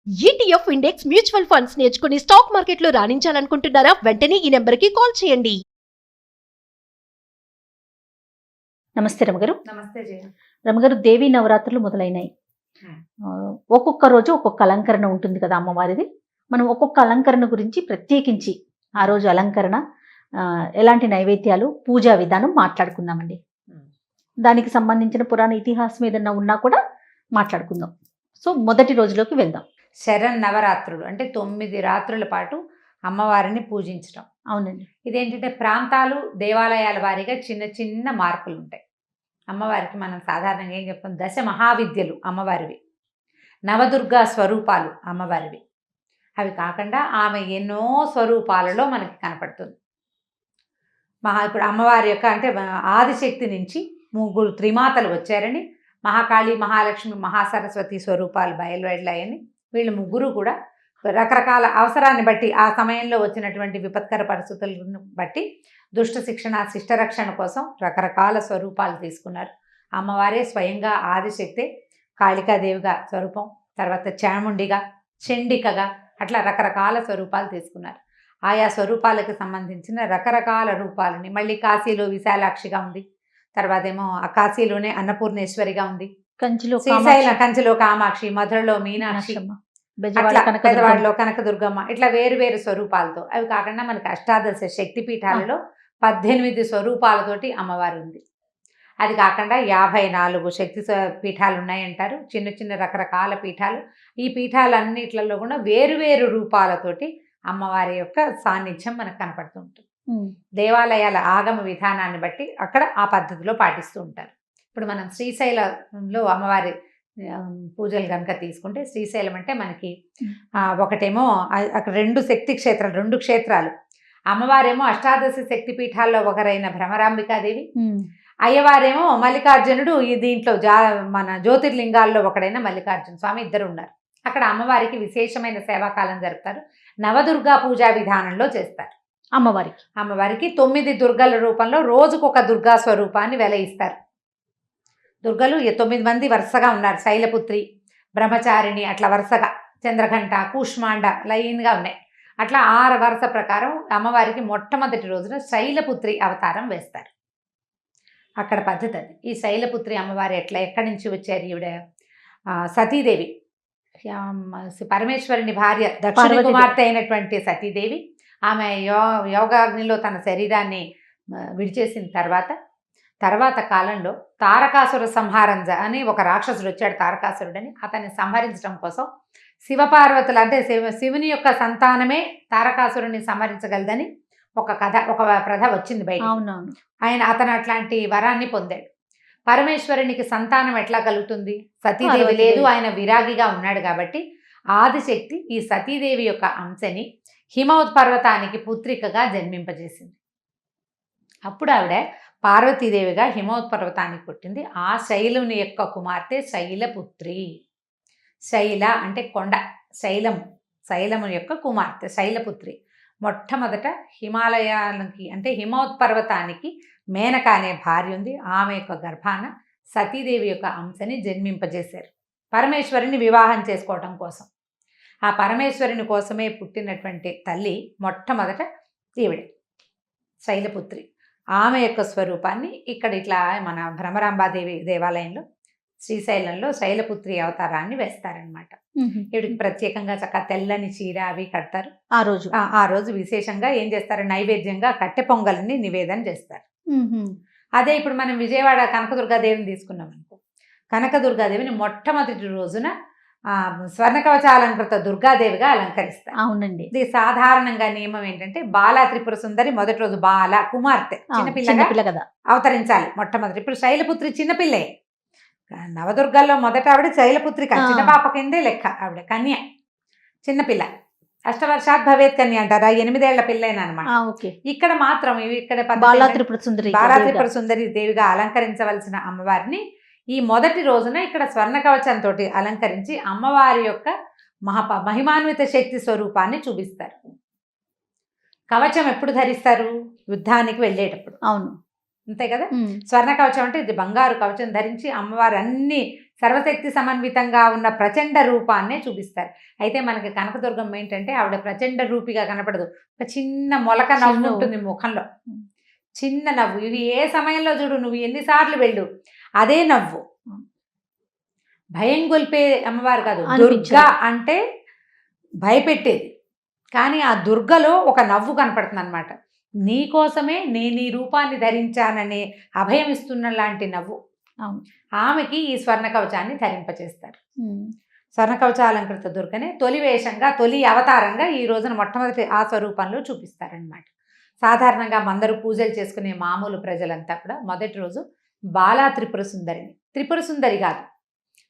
ETF index mutual funds నేర్చుకుని stock మార్కెట్లో రాణించాలనుకుంటున్నారా? వెంటనే ఈ నెంబర్కి కాల్ చేయండి. నమస్తే రమగారు. నమస్తే జయ. రమగారు, దేవీ నవరాత్రులు మొదలైనాయి. ఒక్కొక్క రోజు ఒక్కొక్క అలంకరణ ఉంటుంది కదా అమ్మవారిది. మనం ఒక్కొక్క అలంకరణ గురించి ప్రత్యేకించి ఆ రోజు అలంకరణ, ఎలాంటి నైవేద్యాలు, పూజా విధానం మాట్లాడుకుందామండి. దానికి సంబంధించిన పురాణ ఇతిహాసం ఏదన్నా ఉన్నా కూడా మాట్లాడుకుందాం. సో మొదటి రోజులోకి వెళ్దాం. శరణ్ నవరాత్రులు అంటే 9 రాత్రుల పాటు అమ్మవారిని పూజించడం. అవునండి. ఇదేంటంటే ప్రాంతాలు, దేవాలయాల వారీగా చిన్న చిన్న మార్పులు ఉంటాయి. అమ్మవారికి మనం సాధారణంగా ఏం చెప్తాం, దశ మహావిద్యలు అమ్మవారివి, నవదుర్గా స్వరూపాలు అమ్మవారివి. అవి కాకుండా ఆమె ఎన్నో స్వరూపాలలో మనకి కనపడుతుంది. ఇప్పుడు అమ్మవారి యొక్క అంటే ఆదిశక్తి నుంచి 3 త్రిమాతలు వచ్చారని, మహాకాళి, మహాలక్ష్మి, మహాసరస్వతి స్వరూపాలు బయలువెళ్ళాయని, వీళ్ళు ముగ్గురు కూడా రకరకాల అవసరాన్ని బట్టి, ఆ సమయంలో వచ్చినటువంటి విపత్కర పరిస్థితులను బట్టి దుష్ట శిక్షణ, శిష్టరక్షణ కోసం రకరకాల స్వరూపాలు తీసుకున్నారు. అమ్మవారే స్వయంగా ఆదిశక్తే కాళికాదేవిగా స్వరూపం, తర్వాత చాముండిగా, చండికగా, అట్లా రకరకాల స్వరూపాలు తీసుకున్నారు. ఆయా స్వరూపాలకు సంబంధించిన రకరకాల రూపాలని, మళ్ళీ కాశీలో విశాలాక్షిగా ఉంది, తర్వాత ఏమో కాశీలోనే అన్నపూర్ణేశ్వరిగా ఉంది, కంచిలో కామాక్షి, మధురలో మీనాక్షి, పెదవాడలో కనకదుర్గమ్మ, ఇట్లా వేరు వేరు స్వరూపాలతో. అవి కాకుండా మనకి అష్టాదశ శక్తి పీఠాలలో 18 స్వరూపాలతోటి అమ్మవారు ఉంది. అది కాకుండా 54 శక్తి పీఠాలు ఉన్నాయంటారు, చిన్న చిన్న రకరకాల పీఠాలు. ఈ పీఠాలన్నిట్లలో కూడా వేరు వేరు రూపాలతోటి అమ్మవారి యొక్క సాన్నిధ్యం మనకు కనపడుతూ ఉంటుంది. దేవాలయాల ఆగమ విధానాన్ని బట్టి అక్కడ ఆ పద్ధతిలో పాటిస్తూ ఉంటారు. ఇప్పుడు మనం శ్రీశైలంలో అమ్మవారి పూజలు కనుక తీసుకుంటే, శ్రీశైలం అంటే మనకి ఒకటేమో అక్కడ 2 శక్తి క్షేత్రాలు, 2 క్షేత్రాలు. అమ్మవారేమో అష్టాదశ శక్తి పీఠాల్లో ఒకరైన భ్రమరాంబికాదేవి, అయ్యవారేమో మల్లికార్జునుడు, దీంట్లో మన జ్యోతిర్లింగాల్లో ఒకడైన మల్లికార్జున స్వామి, ఇద్దరు ఉన్నారు. అక్కడ అమ్మవారికి విశేషమైన సేవాకాలం జరుపుతారు. నవదుర్గా పూజా విధానంలో చేస్తారు. అమ్మవారికి 9 దుర్గల రూపంలో రోజుకొక దుర్గా స్వరూపాన్ని వెలయిస్తారు. దుర్గలు 9 మంది వరుసగా ఉన్నారు. శైలపుత్రి, బ్రహ్మచారిణి, అట్లా వరుసగా చంద్రఘంట, కూష్మాండ లైన్గా ఉన్నాయి. అట్లా 6 వరుస ప్రకారం అమ్మవారికి మొట్టమొదటి రోజున శైలపుత్రి అవతారం వేస్తారు. అక్కడ పద్ధతి అది. ఈ శైలపుత్రి అమ్మవారి ఎక్కడి నుంచి వచ్చారు? ఈవిడ సతీదేవి, పరమేశ్వరుని భార్య, దక్షిణ కుమార్తె అయినటువంటి సతీదేవి. ఆమె యోగాగ్నిలో తన శరీరాన్ని విడిచేసిన తర్వాత కాలంలో తారకాసుర సంహారం అని ఒక రాక్షసుడు వచ్చాడు, తారకాసురుడని. అతన్ని సంహరించడం కోసం శివపార్వతులు, అంటే శివుని యొక్క సంతానమే తారకాసురుని సంహరించగలదని ఒక ప్రథ వచ్చింది బయట. అతను అట్లాంటి వరాన్ని పొందాడు. పరమేశ్వరునికి సంతానం ఎట్లా కలుగుతుంది? సతీదేవి లేదు, ఆయన విరాగిగా ఉన్నాడు. కాబట్టి ఆదిశక్తి ఈ సతీదేవి యొక్క అంశని హిమవత్ పర్వతానికి పుత్రికగా జన్మింపజేసింది. అప్పుడు ఆవిడ పార్వతీదేవిగా హిమవత్ పర్వతానికి పుట్టింది. ఆ శైలుని యొక్క కుమార్తె శైలపుత్రి. శైల అంటే కొండ, శైలము యొక్క కుమార్తె శైలపుత్రి. మొట్టమొదట హిమాలయాలకి అంటే హిమవత్ పర్వతానికి మేనక అనే భార్య ఉంది. ఆమె యొక్క గర్భాన సతీదేవి యొక్క అంశని జన్మింపజేశారు పరమేశ్వరుని వివాహం చేసుకోవటం కోసం. ఆ పరమేశ్వరుని కోసమే పుట్టినటువంటి తల్లి మొట్టమొదట ఈవిడ శైలపుత్రి. ఆమె యొక్క స్వరూపాన్ని ఇక్కడ ఇట్లా మన భ్రమరాంబాదేవి దేవాలయంలో, శ్రీశైలంలో శైలపుత్రి అవతారాన్ని వేస్తారనమాట. ఈవిడికి ప్రత్యేకంగా చక్కగా తెల్లని చీర అవి కడతారు. ఆ రోజు విశేషంగా ఏం చేస్తారు? నైవేద్యంగా కట్టె పొంగల్ని నివేదన చేస్తారు. అదే ఇప్పుడు మనం విజయవాడ కనకదుర్గాదేవిని తీసుకున్నాం అనుకో, కనకదుర్గాదేవిని మొట్టమొదటి రోజున స్వర్ణ కవచాలంకృత దుర్గాదేవిగా అలంకరిస్తారు. అవునండి. ఇది సాధారణంగా నియమం ఏంటంటే, బాలా త్రిపుర సుందరి మొదటి రోజు బాల కుమార్తె, చిన్నపిల్ల కదా అవతరించాలి మొట్టమొదటి. ఇప్పుడు శైలపుత్రి చిన్నపిల్లే. నవదుర్గాల్లో మొదట ఆవిడ శైలపుత్రిక, చిన్న పాప కిందే లెక్క. ఆవిడ కన్య, చిన్నపిల్ల. అష్టవర్షాత్ భవేత్ కన్య అంటారా, 8 ఏళ్ల పిల్లైనమాట. ఇక్కడ మాత్రం ఇక్కడ బాలా త్రిపుర సుందరి దేవిగా అలంకరించవలసిన అమ్మవారిని ఈ మొదటి రోజున ఇక్కడ స్వర్ణ కవచంతో అలంకరించి అమ్మవారి యొక్క మహిమాన్విత శక్తి స్వరూపాన్ని చూపిస్తారు. కవచం ఎప్పుడు ధరిస్తారు? యుద్ధానికి వెళ్ళేటప్పుడు. అవును, అంతే కదా. స్వర్ణ కవచం అంటే ఇది బంగారు కవచం ధరించి అమ్మవారు అన్ని సర్వశక్తి సమన్వితంగా ఉన్న ప్రచండ రూపాన్నే చూపిస్తారు. అయితే మనకి కనకదుర్గమ్మ ఏంటంటే ఆవిడ ప్రచండ రూపిగా కనపడదు. ఒక చిన్న మొలక నవ్వు చిన్న ఉంటుంది ముఖంలో, చిన్న నవ్వు. ఇవి ఏ సమయంలో చూడు, నువ్వు ఎన్నిసార్లు వెళ్ళు అదే నవ్వు. భయం గొల్పే అమ్మవారు కాదు, దుర్గా అంటే భయపెట్టేది. కానీ ఆ దుర్గలో ఒక నవ్వు కనపడుతుంది అనమాట. నీకోసమే నేను ఈ రూపాన్ని ధరించాననే అభయం ఇస్తున్న లాంటి నవ్వు. ఆమెకి ఈ స్వర్ణ కవచాన్ని ధరింపచేస్తారు. స్వర్ణ కవచాలంకృత దుర్గనే తొలి వేషంగా, తొలి అవతారంగా ఈ రోజున మొట్టమొదటి ఆ స్వరూపంలో చూపిస్తారనమాట. సాధారణంగా అందరూ పూజలు చేసుకునే మామూలు ప్రజలంతా కూడా మొదటి రోజు బాలా త్రిపుర సుందరిని, త్రిపుర సుందరి కాదు,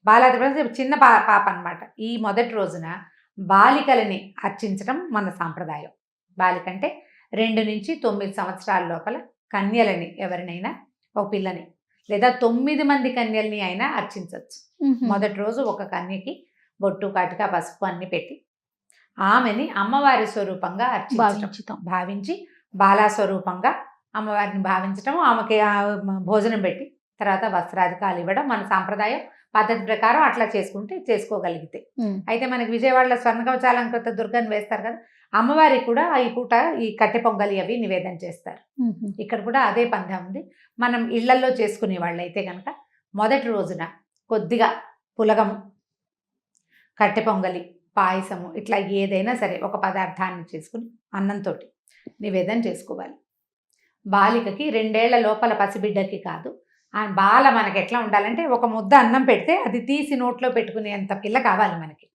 బాలా త్రిపుర చిన్న పాప అనమాట. ఈ మొదటి రోజున బాలికలని అర్చించడం మన సాంప్రదాయం. బాలిక అంటే 2 నుంచి 9 సంవత్సరాల లోపల కన్యలని, ఎవరినైనా ఒక పిల్లని లేదా 9 మంది కన్యల్ని అయినా అర్చించవచ్చు. మొదటి రోజు ఒక కన్యకి బొట్టు, కాటిక, పసుపు అన్ని పెట్టి ఆమెని అమ్మవారి స్వరూపంగా భావించి బాలా స్వరూపంగా అమ్మవారిని భావించడం, ఆమెకి భోజనం పెట్టి తర్వాత వస్త్రాధికాలు ఇవ్వడం మన సాంప్రదాయం. పద్ధతి ప్రకారం అట్లా చేసుకోగలిగితే. అయితే మనకి విజయవాడలో స్వర్ణ కవచాలంకృత దుర్గని వేస్తారు కదా, అమ్మవారికి కూడా ఈ పూట ఈ కట్టె పొంగలి అవి నివేదన చేస్తారు. ఇక్కడ కూడా అదే పంథా ఉంది. మనం ఇళ్లల్లో చేసుకునే వాళ్ళైతే కనుక మొదటి రోజున కొద్దిగా పులగము, కట్టె పొంగలి, పాయసము ఇట్లా ఏదైనా సరే ఒక పదార్థాన్ని చేసుకుని అన్నంతో నివేదన చేసుకోవాలి. బాలికకి 2 ఏళ్ల లోపల పసిబిడ్డకి కాదు, ఆ బాల మనకి ఎట్లా ఉండాలంటే ఒక ముద్ద అన్నం పెడితే అది తీసి నోట్లో పెట్టుకునేంత పిల్ల కావాలి మనకి.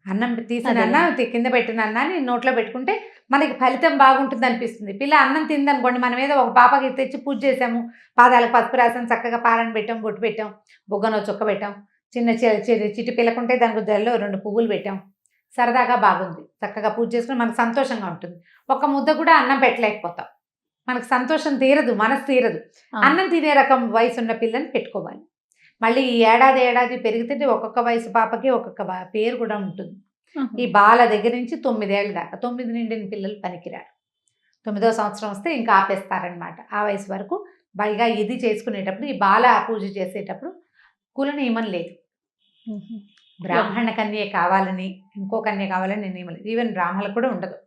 అన్నం తీసిన అన్న కింద పెట్టిన అన్నాన్ని నోట్లో పెట్టుకుంటే మనకి ఫలితం బాగుంటుంది అనిపిస్తుంది. పిల్ల అన్నం తిందనుకోండి, మనం ఏదో ఒక పాపకి తెచ్చి పూజ చేసాము, పాదాలకు పసుపు రాసాం, చక్కగా పారణ పెట్టాం, బొట్టు పెట్టాం, బుగ్గనో చుక్క పెట్టాం, చిన్న చిటి పిల్లకుంటే దానికి జల్లో 2 పువ్వులు పెట్టాం, సరదాగా బాగుంది, చక్కగా పూజ చేసుకుని మనకు సంతోషంగా ఉంటుంది. ఒక ముద్ద కూడా అన్నం పెట్టలేకపోతాం, మనకు సంతోషం తీరదు, మనసు తీరదు. అన్నం తినే రకం వయసు ఉన్న పిల్లని పెట్టుకోవాలి. మళ్ళీ ఈ ఏడాది పెరిగితే ఒక్కొక్క వయసు పాపకి ఒక్కొక్క పేరు కూడా ఉంటుంది. ఈ బాల దగ్గర నుంచి 9 ఏళ్ళ దాకా, 9 నిండిన పిల్లలు పనికిరారు. 9వ సంవత్సరం వస్తే ఇంకా ఆపేస్తారనమాట. ఆ వయసు వరకు పైగా ఇది చేసుకునేటప్పుడు, ఈ బాల పూజ చేసేటప్పుడు కుల నియమం లేదు. బ్రాహ్మణ కన్య కావాలని, ఇంకో కన్య కావాలని నియమం లేదు. ఈవెన్ బ్రాహ్మణులకు కూడా ఉండదు.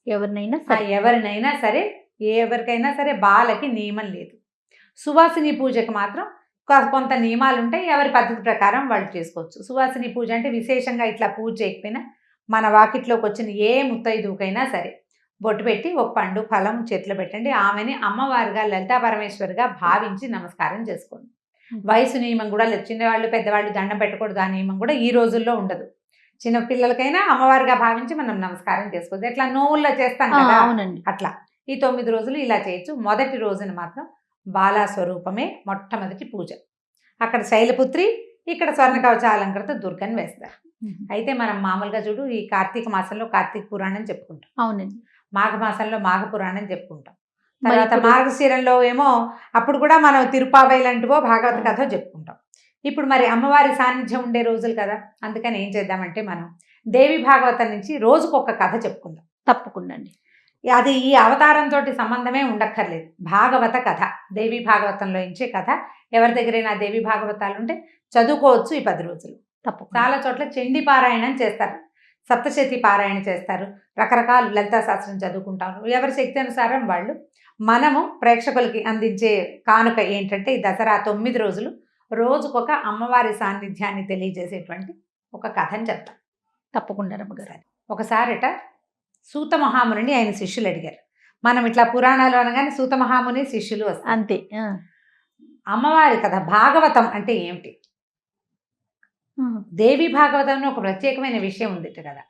ఎవరినైనా సరే, ఎవరికైనా సరే బాలకి నియమం లేదు. సువాసిని పూజకి మాత్రం కొంత నియమాలు ఉంటాయి, ఎవరి పద్ధతి ప్రకారం వాళ్ళు చేసుకోవచ్చు. సువాసిని పూజ అంటే విశేషంగా ఇట్లా పూజ చేయకపోయినా మన వాకిట్లోకి వచ్చిన ఏ ముత్తైదుకైనా సరే బొట్టు పెట్టి ఒక పండు ఫలం చేతిలో పెట్టండి. ఆమెని అమ్మవారిగా, లలితా పరమేశ్వరిగా భావించి నమస్కారం చేసుకోండి. వయసు నియమం కూడా లేదు. చిన్నవాళ్ళు పెద్దవాళ్ళు దండం పెట్టకూడదు, ఆ నియమం కూడా ఈ రోజుల్లో ఉండదు. చిన్న పిల్లలకైనా అమ్మవారిగా భావించి మనం నమస్కారం చేసుకోవచ్చు. ఎట్లా నోవుల్లో చేస్తాం కదా, అట్లా ఈ 9 రోజులు ఇలా చేయొచ్చు. మొదటి రోజున మాత్రం బాలా స్వరూపమే మొట్టమొదటి పూజ. అక్కడ శైలపుత్రి, ఇక్కడ స్వర్ణ కవచాలంకృత దుర్గని వేస్తారు. అయితే మనం మామూలుగా చూడు, ఈ కార్తీక మాసంలో కార్తీక పురాణం చెప్పుకుంటాం, అవునండి. మాఘ మాసంలో మాఘ పురాణం చెప్పుకుంటాం. తర్వాత మార్గశిరంలో ఏమో అప్పుడు కూడా మనం తిరుపావై లాంటివో భాగవత కథ చెప్పుకుంటాం. ఇప్పుడు మరి అమ్మవారి సాన్నిధ్యం ఉండే రోజులు కదా, అందుకని ఏం చేద్దామంటే మనం దేవి భాగవతం నుంచి రోజుకొక కథ చెప్పుకుందాం. తప్పకుండా అండి. అది ఈ అవతారంతో సంబంధమే ఉండక్కర్లేదు. భాగవత కథ, దేవి భాగవతంలో ఇచ్చే కథ. ఎవరి దగ్గరైనా దేవి భాగవతాలు ఉంటే చదువుకోవచ్చు ఈ 10 రోజులు. చాలా చోట్ల చండీ పారాయణం చేస్తారు, సప్తశతి పారాయణ చేస్తారు, రకరకాల లలితా శాస్త్రం చదువుకుంటారు. ఎవరి శక్తి అనుసారం వాళ్ళు. మనము ప్రేక్షకులకి అందించే కానుక ఏంటంటే ఈ దసరా 9 రోజులు రోజుకొక అమ్మవారి సాన్నిధ్యాన్ని తెలియజేసేటువంటి ఒక కథని చెప్తాం. తప్పకుండా రమ్మగారు. ఒకసారట సూత మహాముని ఆయన శిష్యులు అడిగారు. మనం ఇట్లా పురాణాలు అనగానే సూత మహాముని శిష్యులు వస్తారు అంతే. అమ్మవారి కథ భాగవతం అంటే ఏమిటి, దేవి భాగవతంలో ఒక ప్రత్యేకమైన విషయం ఉంది కదా,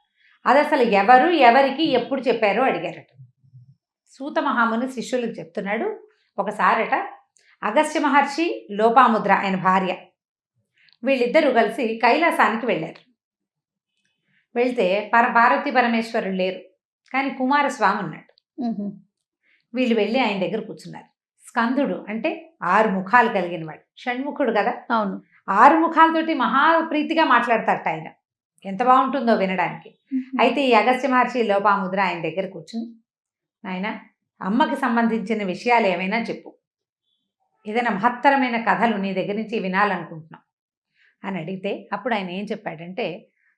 అది అసలు ఎవరు ఎవరికి ఎప్పుడు చెప్పారో అడిగారట. సూత మహాముని శిష్యులకు చెప్తున్నాడు. ఒకసారట అగస్త్య మహర్షి, లోపాముద్ర ఆయన భార్య, వీళ్ళిద్దరూ కలిసి కైలాసానికి వెళ్ళారు. వెళ్తే పార్వతీ పరమేశ్వరుడు లేరు, కానీ కుమారస్వామి ఉన్నాడు. వీళ్ళు వెళ్ళి ఆయన దగ్గర కూర్చున్నారు. స్కందుడు అంటే 6 ముఖాలు కలిగిన వాడు, షణ్ముఖుడు కదా. అవును. 6 ముఖాలతోటి మహాప్రీతిగా మాట్లాడతారట ఆయన. ఎంత బాగుంటుందో వినడానికి. అయితే ఈ అగస్త్య మహర్షి, లోపాముద్ర ఆయన దగ్గర కూర్చుని, ఆయన అమ్మకి సంబంధించిన విషయాలు ఏమైనా చెప్పు, ఏదైనా మహత్తరమైన కథలు నీ దగ్గర నుంచి వినాలనుకుంటున్నాం అని అడిగితే అప్పుడు ఆయన ఏం చెప్పాడంటే,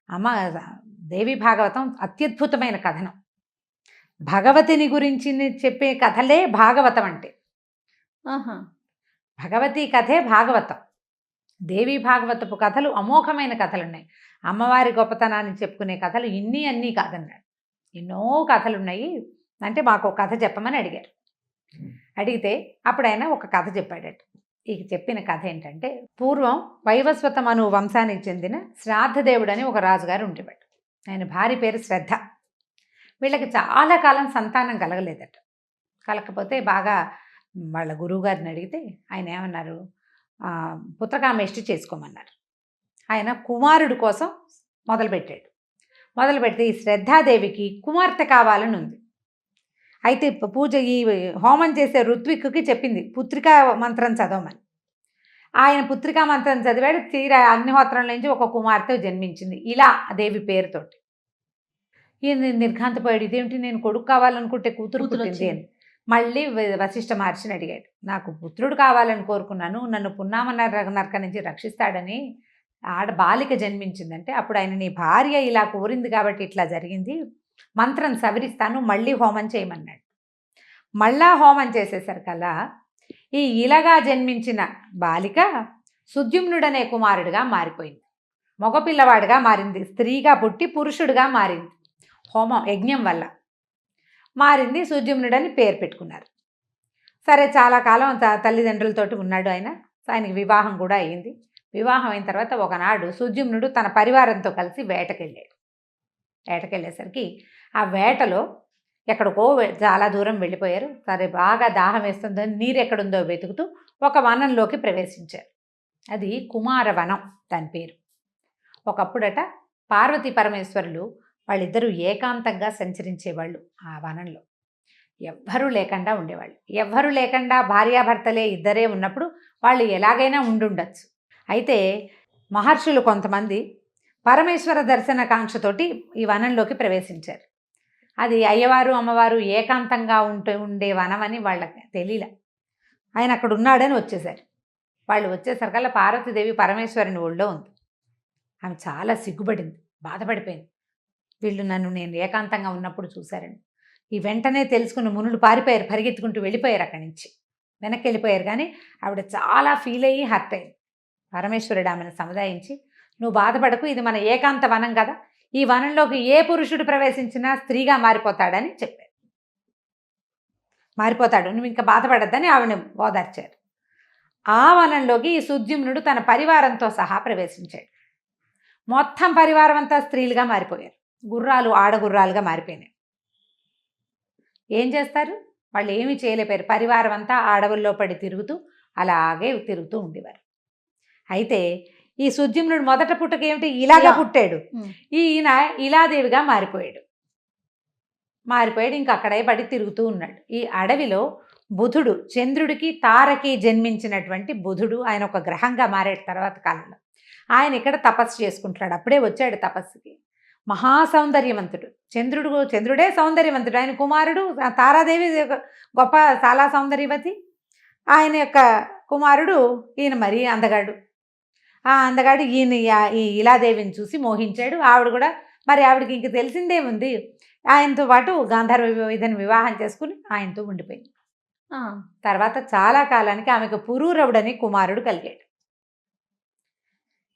అమ్మ, దేవి భాగవతం అత్యద్భుతమైన కథనం. భగవతిని గురించి చెప్పే కథలే భాగవతం అంటే. ఆహా. భగవతి కథే భాగవతం. దేవి భాగవతపు కథలు అమోఘమైన కథలు ఉన్నాయి. అమ్మవారి గొప్పతనాన్ని చెప్పుకునే కథలు అన్నీ కాదన్నాడు. ఎన్నో కథలు ఉన్నాయి అంటే మాకు ఒక కథ చెప్పమని అడిగారు. అడిగితే అప్పుడు ఆయన ఒక కథ చెప్పాడట. ఈ చెప్పిన కథ ఏంటంటే, పూర్వం వైవస్వత మను వంశానికి చెందిన శ్రాద్ధదేవుడు అని ఒక రాజుగారు ఉండేవాడు. ఆయన భార్య పేరు శ్రద్ధ. వీళ్ళకి చాలా కాలం సంతానం కలగలేదట. కలకపోతే బాగా వాళ్ళ గురువుగారిని అడిగితే ఆయన ఏమన్నారు, పుత్రకామేష్టి చేసుకోమన్నారు. ఆయన కుమారుడు కోసం మొదలుపెట్టాడు. మొదలు పెడితే ఈ శ్రద్ధాదేవికి కుమార్తె కావాలని ఉంది. అయితే పూజ ఈ హోమం చేసే ఋత్విక్కి చెప్పింది పుత్రికా మంత్రం చదవమని. ఆయన పుత్రికా మంత్రం చదివాడు. తీరా అగ్నిహోత్రం నుంచి ఒక కుమార్తె జన్మించింది, ఇలా దేవి పేరుతోటి. ఈయన నిర్ఘాంతపోయాడు. ఇదేమిటి, నేను కొడుకు కావాలనుకుంటే కూతురు పుట్టింది అని. మళ్ళీ వశిష్ఠ మహర్షిని అడిగాడు, నాకు పుత్రుడు కావాలని కోరుకున్నాను, నన్ను పున్నామ నరక నుంచి రక్షిస్తాడని బాలిక జన్మించిందంటే అప్పుడు ఆయన, నీ భార్య ఇలా కోరింది కాబట్టి ఇట్లా జరిగింది, మంత్రం సవరిస్తాను, మళ్ళీ హోమం చేయమన్నాడు. మళ్ళా హోమం చేసేసరికల్లా ఈ ఇలాగా జన్మించిన బాలిక సుద్యుమ్నుడనే కుమారుడిగా మారిపోయింది. మగపిల్లవాడిగా మారింది, స్త్రీగా పుట్టి పురుషుడిగా మారింది. హోమం యజ్ఞం వల్ల మారింది. సుద్యుమ్నుడని పేరు పెట్టుకున్నారు. సరే, చాలా కాలం తల్లిదండ్రులతోటి ఉన్నాడు ఆయన. ఆయనకి వివాహం కూడా అయ్యింది. వివాహం అయిన తర్వాత ఒకనాడు సుద్యుమ్నుడు తన పరివారంతో కలిసి వేటకెళ్ళాడు. వేటకెళ్ళేసరికి ఆ వేటలో ఎక్కడికో చాలా దూరం వెళ్ళిపోయారు. సరే, బాగా దాహం వేస్తుందో నీరు ఎక్కడుందో వెతుకుతూ ఒక వనంలోకి ప్రవేశించారు. అది కుమారవనం దాని పేరు. ఒకప్పుడట పార్వతీ పరమేశ్వరులు వాళ్ళిద్దరూ ఏకాంతంగా సంచరించేవాళ్ళు. ఆ వనంలో ఎవ్వరూ లేకుండా ఉండేవాళ్ళు. ఎవ్వరూ లేకుండా భార్యాభర్తలే ఇద్దరే ఉన్నప్పుడు వాళ్ళు ఎలాగైనా ఉండుండొచ్చు. అయితే మహర్షులు కొంతమంది పరమేశ్వర దర్శన కాంక్షతోటి ఈ వనంలోకి ప్రవేశించారు. అది అయ్యవారు అమ్మవారు ఏకాంతంగా ఉండే వనం అని వాళ్ళకి తెలియలే. ఆయన అక్కడ ఉన్నాడని వచ్చేసారు. వాళ్ళు వచ్చేసరికల్లా పార్వతీదేవి పరమేశ్వరుని ఒళ్ళో ఉంది. ఆమె చాలా సిగ్గుపడింది, బాధపడిపోయింది. వీళ్ళు నేను ఏకాంతంగా ఉన్నప్పుడు చూశారని. ఈ వెంటనే తెలుసుకున్న మునులు పారిపోయారు, పరిగెత్తుకుంటూ వెళ్ళిపోయారు అక్కడి నుంచి. వెనక్కి వెళ్ళిపోయారు. కానీ ఆవిడ చాలా ఫీల్ అయ్యి హర్ట్ అయింది. పరమేశ్వరుడు ఆమెను సముదాయించి, నువ్వు బాధపడకు, ఇది మన ఏకాంత వనం కదా, ఈ వనంలోకి ఏ పురుషుడు ప్రవేశించినా స్త్రీగా మారిపోతాడని చెప్పారు. మారిపోతాడు, నువ్వు ఇంకా బాధపడద్దని ఆవిడని ఓదార్చారు. ఆ వనంలోకి ఈ సుద్యుమ్నుడు తన పరివారంతో సహా ప్రవేశించాడు. మొత్తం పరివారం అంతా స్త్రీలుగా మారిపోయారు. గుర్రాలు ఆడగుర్రాలుగా మారిపోయినాయి. ఏం చేస్తారు, వాళ్ళు ఏమీ చేయలేపారు. పరివారం అంతా అడవుల్లో పడి తిరుగుతూ అలాగే తిరుగుతూ ఉండేవారు. అయితే ఈ సుద్యుమ్నుడు మొదట పుట్టక ఏమిటి, ఇలాగా పుట్టాడు. ఈయన ఇలాదేవిగా మారిపోయాడు. ఇంకా అక్కడే పడి తిరుగుతూ ఉన్నాడు. ఈ అడవిలో బుధుడు, చంద్రుడికి తారకి జన్మించినటువంటి బుధుడు, ఆయన ఒక గ్రహంగా మారాడు తర్వాత కాలంలో. ఆయన ఇక్కడ తపస్సు చేసుకుంటున్నాడు. అప్పుడే వచ్చాడు తపస్సుకి. మహాసౌందర్యవంతుడు. చంద్రుడే సౌందర్యవంతుడు. ఆయన కుమారుడు తారాదేవి గొప్ప, చాలా సౌందర్యవతి. ఆయన యొక్క కుమారుడు ఈయన మరీ అందగాడు. ఆ అందగాడు ఈయన ఈ ఇలాదేవిని చూసి మోహించాడు. ఆవిడ కూడా మరి ఆవిడకి ఇంక తెలిసిందేముంది, ఆయనతో పాటు గాంధర్వ ఇదని వివాహం చేసుకుని ఆయనతో ఉండిపోయింది. తర్వాత చాలా కాలానికి ఆమెకు పురూరవుడని కుమారుడు కలిగాడు.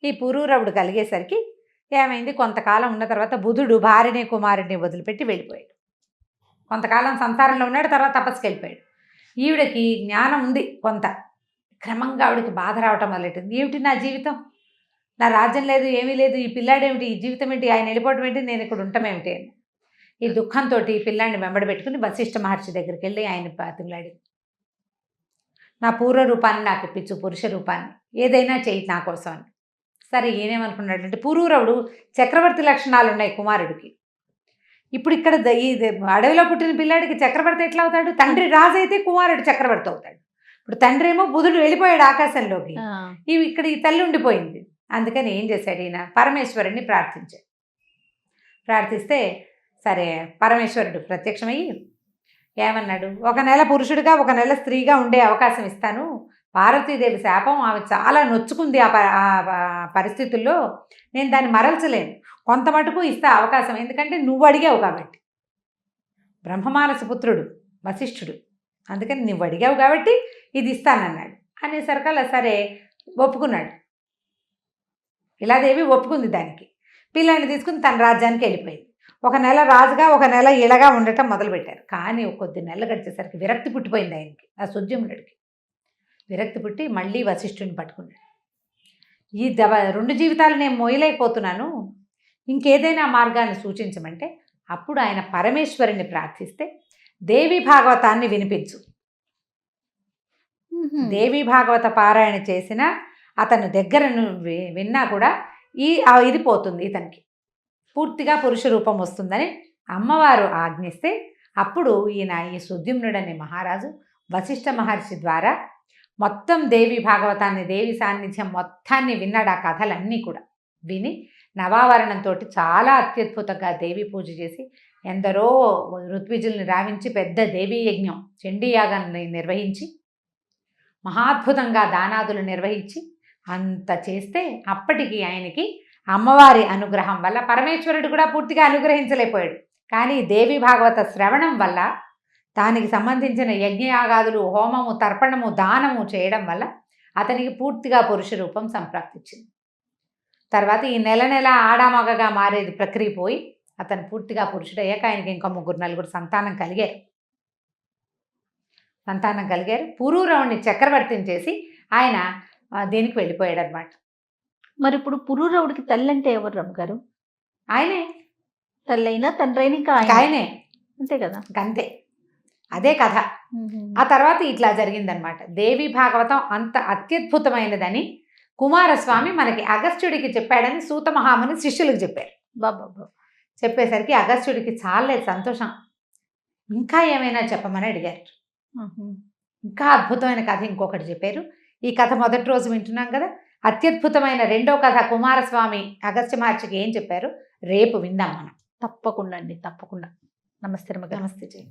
ఈ పురూరవుడు కలిగేసరికి ఏమైంది, కొంతకాలం ఉన్న తర్వాత బుధుడు భార్యని కుమారుడిని వదిలిపెట్టి వెళ్ళిపోయాడు. కొంతకాలం సంసారంలో ఉన్నాడు, తర్వాత తపస్సుకి వెళ్ళిపోయాడు. ఈవిడకి జ్ఞానం ఉంది కొంత. క్రమంగా ఆవిడకి బాధ రావటం మొదలెట్టింది. ఏమిటి నా జీవితం, నా రాజ్యం లేదు, ఏమీ లేదు, ఈ పిల్లాడేమిటి, ఈ జీవితం ఏంటి, ఆయన వెళ్ళిపోవటం ఏంటి, నేను ఇక్కడ ఉండటమేమిటి అని ఈ దుఃఖంతో ఈ పిల్లాడిని వెంబడి పెట్టుకుని వశిష్ఠ మహర్షి దగ్గరికి వెళ్ళి ఆయన పాతిలాడి, నా పూర్వ రూపాన్ని నాకు ఇప్పించు, పురుష రూపాన్ని, ఏదైనా చెయ్యి నా కోసం అని. సరే, ఈయనేమనుకున్నాడంటే, పురూరవుడు చక్రవర్తి లక్షణాలు ఉన్నాయి కుమారుడికి. ఇప్పుడు ఇక్కడ ఈ అడవిలో పుట్టిన పిల్లాడికి చక్రవర్తి ఎట్లా అవుతాడు? తండ్రి రాజు అయితే కుమారుడు చక్రవర్తి అవుతాడు. ఇప్పుడు తండ్రి ఏమో బుధుడు వెళ్ళిపోయాడు ఆకాశంలోకి, ఇక్కడ ఈ తల్లి ఉండిపోయింది. అందుకని ఏం చేశాడు ఈయన, పరమేశ్వరుడిని ప్రార్థించాడు. ప్రార్థిస్తే సరే, పరమేశ్వరుడు ప్రత్యక్షమయ్యి ఏమన్నాడు, ఒక నెల పురుషుడిగా ఒక నెల స్త్రీగా ఉండే అవకాశం ఇస్తాను, పార్వతీదేవి శాపం, ఆమె చాలా నొచ్చుకుంది ఆ పరిస్థితుల్లో. నేను దాన్ని మరల్చలేను, కొంత మటుకు ఇస్తా అవకాశం, ఎందుకంటే నువ్వు అడిగావు కాబట్టి. బ్రహ్మమానస పుత్రుడు వశిష్ఠుడు, అందుకని నువ్వు అడిగావు కాబట్టి ఇది ఇస్తానన్నాడు అనేసరికల్లా సరే ఒప్పుకున్నాడు. ఇలాదేవి ఒప్పుకుంది దానికి. పిల్లాన్ని తీసుకుని తన రాజ్యానికి వెళ్ళిపోయింది. ఒక నెల రాజుగా, ఒక నెల ఇలాగా ఉండటం మొదలుపెట్టారు. కానీ కొద్ది నెలలు గడిచేసరికి విరక్తి పుట్టిపోయింది ఆయనకి, ఆ సుద్యుమ్నుడికి విరక్తి పుట్టి మళ్ళీ వశిష్ఠుని పట్టుకున్నాడు. ఈ 2 జీవితాలు నేను మోయలేకపోతున్నాను, ఇంకేదైనా మార్గాన్ని సూచించమంటే అప్పుడు ఆయన పరమేశ్వరుని ప్రార్థిస్తే దేవి భాగవతాన్ని వినిపించు. దేవి భాగవత పారాయణ చేసిన అతను దగ్గరను విన్నా కూడా ఇది పోతుంది, ఇతనికి పూర్తిగా పురుష రూపం వస్తుందని అమ్మవారు ఆజ్ఞిస్తే అప్పుడు ఈ సుద్యుమ్నుడనే మహారాజు వశిష్ఠ మహర్షి ద్వారా మొత్తం దేవి భాగవతాన్ని, దేవి సాన్నిధ్యం మొత్తాన్ని విన్నాడు. ఆ కథలన్నీ కూడా విని నవావరణంతో చాలా అత్యద్భుతంగా దేవి పూజ చేసి ఎందరో ఋత్విజుల్ని రావించి పెద్ద దేవీ యజ్ఞం, చండీయాగాన్ని నిర్వహించి మహాద్భుతంగా దానాదులు నిర్వహించి అంత చేస్తే అప్పటికి ఆయనకి అమ్మవారి అనుగ్రహం వల్ల, పరమేశ్వరుడు కూడా పూర్తిగా అనుగ్రహించలేకపోయాడు, కానీ దేవి భాగవత శ్రవణం వల్ల, దానికి సంబంధించిన యజ్ఞయాగాదులు, హోమము, తర్పణము, దానము చేయడం వల్ల అతనికి పూర్తిగా పురుష రూపం సంప్రాప్తించింది. తర్వాత ఈ నెల నెల ఆడామగగా మారేది ప్రక్రియ పోయి అతను పూర్తిగా పురుషుడయ్యాక ఆయనకి ఇంకా 3-4 సంతానం కలిగారు. పురూరవుణ్ణి చక్రవర్తిని చేసి ఆయన దీనికి వెళ్ళిపోయాడు అనమాట. మరి ఇప్పుడు పురూరవుడికి తల్లి అంటే ఎవరు రమ్మగారు? ఆయనే తల్లి అయినా తండ్రి అయినా ఇంకా ఆయనే, అంతే కదా, అంతే, అదే కథ. ఆ తర్వాత ఇట్లా జరిగిందనమాట. దేవి భాగవతం అంత అత్యద్భుతమైనదని కుమారస్వామి మనకి అగస్త్యుడికి చెప్పాడని సూత మహాముని శిష్యులకు చెప్పారు. బాబా చెప్పేసరికి అగస్త్యుడికి చాలా సంతోషం, ఇంకా ఏమైనా చెప్పమని అడిగారు. ఇంకా అద్భుతమైన కథ ఇంకొకటి చెప్పారు. ఈ కథ మొదటి రోజు వింటున్నాం కదా, అత్యద్భుతమైన రెండో కథ కుమారస్వామి అగస్త్య మహర్షికి ఏం చెప్పారు రేపు విందాం మనం. తప్పకుండా అండి, తప్పకుండా. నమస్తే రమ్మగారు. నమస్తే జయ.